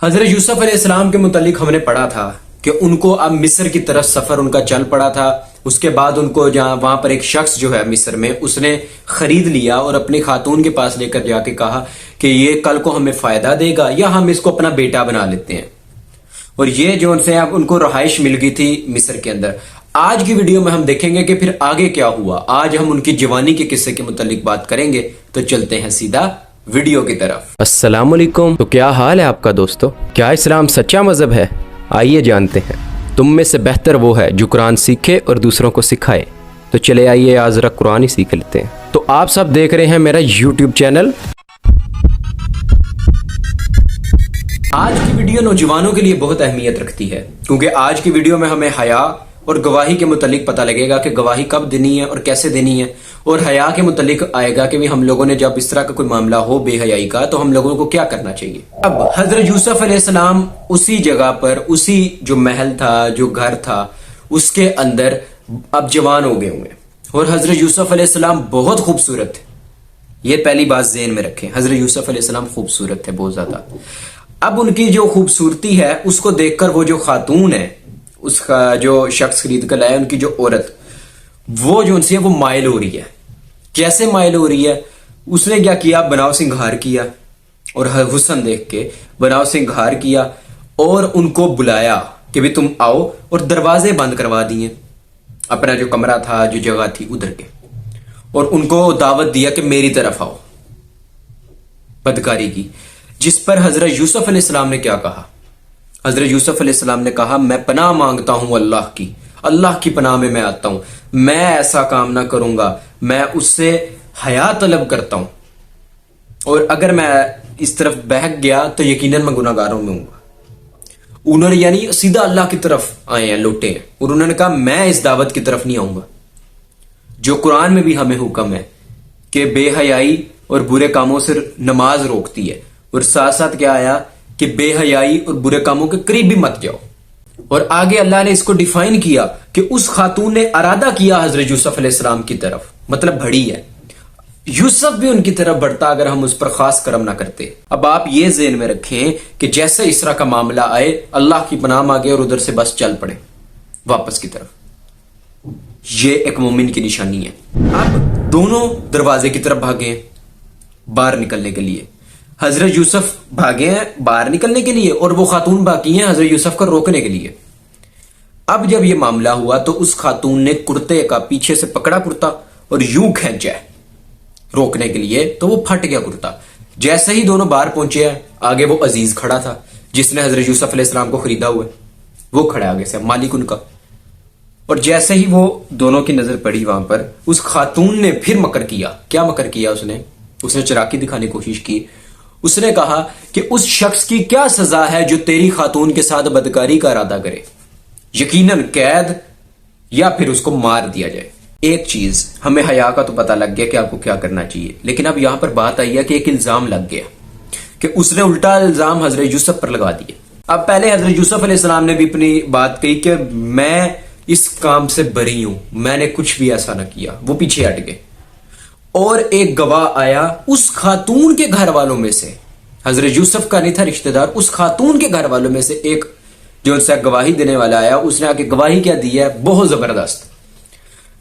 حضرت یوسف علیہ السلام کے متعلق ہم نے پڑھا تھا کہ ان کو اب مصر کی طرف سفر ان کا چل پڑا تھا. اس کے بعد ان کو جہاں وہاں پر ایک شخص جو ہے مصر میں اس نے خرید لیا اور اپنی خاتون کے پاس لے کر جا کے کہا کہ یہ کل کو ہمیں فائدہ دے گا یا ہم اس کو اپنا بیٹا بنا لیتے ہیں. اور یہ جو ان سے اب ان کو رہائش مل گئی تھی مصر کے اندر. آج کی ویڈیو میں ہم دیکھیں گے کہ پھر آگے کیا ہوا. آج ہم ان کی جوانی کے قصے کے متعلق بات کریں گے. تو چلتے ہیں سیدھا ویڈیو کی طرف. السلام علیکم. تو کیا حال ہے آپ کا دوستو؟ کیا اسلام سچا مذہب ہے؟ آئیے جانتے ہیں. تم میں سے بہتر وہ ہے جو قرآن سیکھے اور دوسروں کو سکھائے. تو چلے آئیے آج ذرا قرآن ہی سیکھ لیتے ہیں. تو آپ سب دیکھ رہے ہیں میرا یوٹیوب چینل. آج کی ویڈیو نوجوانوں کے لیے بہت اہمیت رکھتی ہے کیونکہ آج کی ویڈیو میں ہمیں حیا اور گواہی کے متعلق پتہ لگے گا کہ گواہی کب دینی ہے اور کیسے دینی ہے. اور حیا کے متعلق آئے گا کہ ہم لوگوں نے جب اس طرح کا کوئی معاملہ ہو بے حیائی کا تو ہم لوگوں کو کیا کرنا چاہیے. اب حضرت یوسف علیہ السلام اسی جگہ پر اسی جو محل تھا جو گھر تھا اس کے اندر اب جوان ہو گئے ہوئے اور حضرت یوسف علیہ السلام بہت خوبصورت تھے. یہ پہلی بات ذہن میں رکھیں. حضرت یوسف علیہ السلام خوبصورت تھے بہت زیادہ. اب ان کی جو خوبصورتی ہے اس کو دیکھ کر وہ جو خاتون ہے اس کا جو شخص خرید کر لایا ان کی جو عورت وہ جو ان سے وہ مائل ہو رہی ہے. کیسے مائل ہو رہی ہے؟ اس نے کیا کیا؟ بناؤ سنگھار کیا اور حسن دیکھ کے بناؤ سنگھار کیا اور ان کو بلایا کہ بھی تم آؤ اور دروازے بند کروا دیے اپنا جو کمرہ تھا جو جگہ تھی ادھر کے اور ان کو دعوت دیا کہ میری طرف آؤ. بدکاری کی. جس پر حضرت یوسف علیہ السلام نے کیا کہا؟ حضرت یوسف علیہ السلام نے کہا میں پناہ مانگتا ہوں اللہ کی پناہ میں آتا ہوں. میں ایسا کام نہ کروں گا. میں اس سے حیا طلب کرتا ہوں اور اگر میں اس طرف بہک گیا تو یقیناً میں گناہ گاروں میں ہوں گا. انہوں نے یعنی سیدھا اللہ کی طرف آئے ہیں لوٹے ہیں اور انہوں نے کہا میں اس دعوت کی طرف نہیں آؤں گا جو قرآن میں بھی ہمیں حکم ہے کہ بے حیائی اور برے کاموں سے نماز روکتی ہے. اور ساتھ ساتھ کیا آیا کہ بے حیائی اور برے کاموں کے قریب بھی مت جاؤ. اور آگے اللہ نے اس کو ڈیفائن کیا کہ اس خاتون نے ارادہ کیا حضرت یوسف علیہ السلام کی طرف مطلب بڑھی ہے. یوسف بھی ان کی طرف بڑھتا اگر ہم اس پر خاص کرم نہ کرتے. اب آپ یہ ذہن میں رکھیں کہ جیسے اس طرح کا معاملہ آئے اللہ کی پناہ مانگے اور ادھر سے بس چل پڑے واپس کی طرف. یہ ایک مومن کی نشانی ہے. اب دونوں دروازے کی طرف بھاگے باہر نکلنے کے لیے. حضرت یوسف بھاگے ہیں باہر نکلنے کے لیے اور وہ خاتون باقی ہیں حضرت یوسف کو روکنے کے لیے. اب جب یہ معاملہ ہوا تو اس خاتون نے کرتے کا پیچھے سے پکڑا کرتا اور یوں کھینچا روکنے کے لیے تو وہ پھٹ گیا کرتا. جیسے ہی دونوں باہر پہنچے ہیں آگے وہ عزیز کھڑا تھا جس نے حضرت یوسف علیہ السلام کو خریدا ہوا ہے وہ کھڑا آگے سے مالک ان کا. اور جیسے ہی وہ دونوں کی نظر پڑی وہاں پر اس خاتون نے پھر مکر کیا. کیا مکر کیا؟ اس نے چلاکی دکھانے کی کوشش کی. اس نے کہا کہ اس شخص کی کیا سزا ہے جو تیری خاتون کے ساتھ بدکاری کا ارادہ کرے؟ یقیناً قید یا پھر اس کو مار دیا جائے. ایک چیز ہمیں حیا کا تو پتہ لگ گیا کہ آپ کو کیا کرنا چاہیے لیکن اب یہاں پر بات آئی ہے کہ ایک الزام لگ گیا کہ اس نے الٹا الزام حضرت یوسف پر لگا دیا. اب پہلے حضرت یوسف علیہ السلام نے بھی اپنی بات کہی کہ میں اس کام سے بری ہوں میں نے کچھ بھی ایسا نہ کیا. وہ پیچھے ہٹ گئے اور ایک گواہ آیا اس خاتون کے گھر والوں میں سے. حضرت یوسف کا نہیں تھا رشتہ دار. اس خاتون کے گھر والوں میں سے ایک جو ان سے گواہی دینے والا آیا. اس نے آ کے گواہی کیا دی ہے بہت زبردست.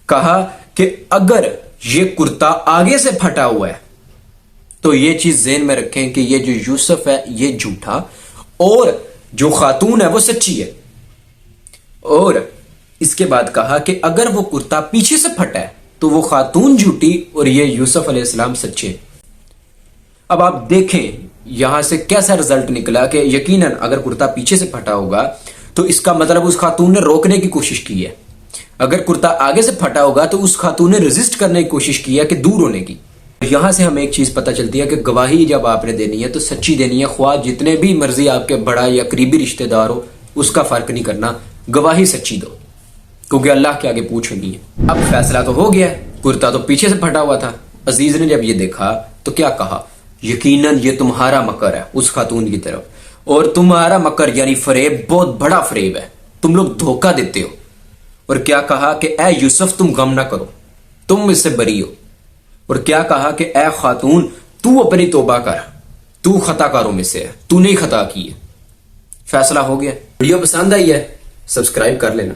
کہا کہ اگر یہ کرتا آگے سے پھٹا ہوا ہے تو یہ چیز ذہن میں رکھیں کہ یہ جو یوسف ہے یہ جھوٹا اور جو خاتون ہے وہ سچی ہے. اور اس کے بعد کہا کہ اگر وہ کرتا پیچھے سے پھٹا ہے تو وہ خاتون جھوٹی اور یہ یوسف علیہ السلام سچے. اب آپ دیکھیں یہاں سے کیسا رزلٹ نکلا کہ یقیناً اگر کرتا پیچھے سے پھٹا ہوگا تو اس کا مطلب اس خاتون نے روکنے کی کوشش کی ہے. اگر کرتا آگے سے پھٹا ہوگا تو اس خاتون نے ریزسٹ کرنے کی کوشش کی ہے کہ دور ہونے کی. یہاں سے ہمیں ایک چیز پتہ چلتی ہے کہ گواہی جب آپ نے دینی ہے تو سچی دینی ہے. خواہ جتنے بھی مرضی آپ کے بڑا یا قریبی رشتہ دار ہو اس کا فرق نہیں کرنا. گواہی سچی دو کیونکہ اللہ کے آگے پوچھ ہونی ہے. اب فیصلہ تو ہو گیا. کرتا تو پیچھے سے پھٹا ہوا تھا. عزیز نے جب یہ دیکھا تو کیا کہا؟ یقیناً یہ تمہارا مکر ہے اس خاتون کی طرف اور تمہارا مکر یعنی فریب بہت بڑا فریب ہے. تم لوگ دھوکہ دیتے ہو. اور کیا کہا کہ اے یوسف تم غم نہ کرو تم اس سے بری ہو. اور کیا کہا کہ اے خاتون تو اپنی توبہ کر تو خطا کاروں میں سے ہے تو نہیں خطا کی ہے. فیصلہ ہو گیا. ویڈیو پسند آئی ہے سبسکرائب کر لینا.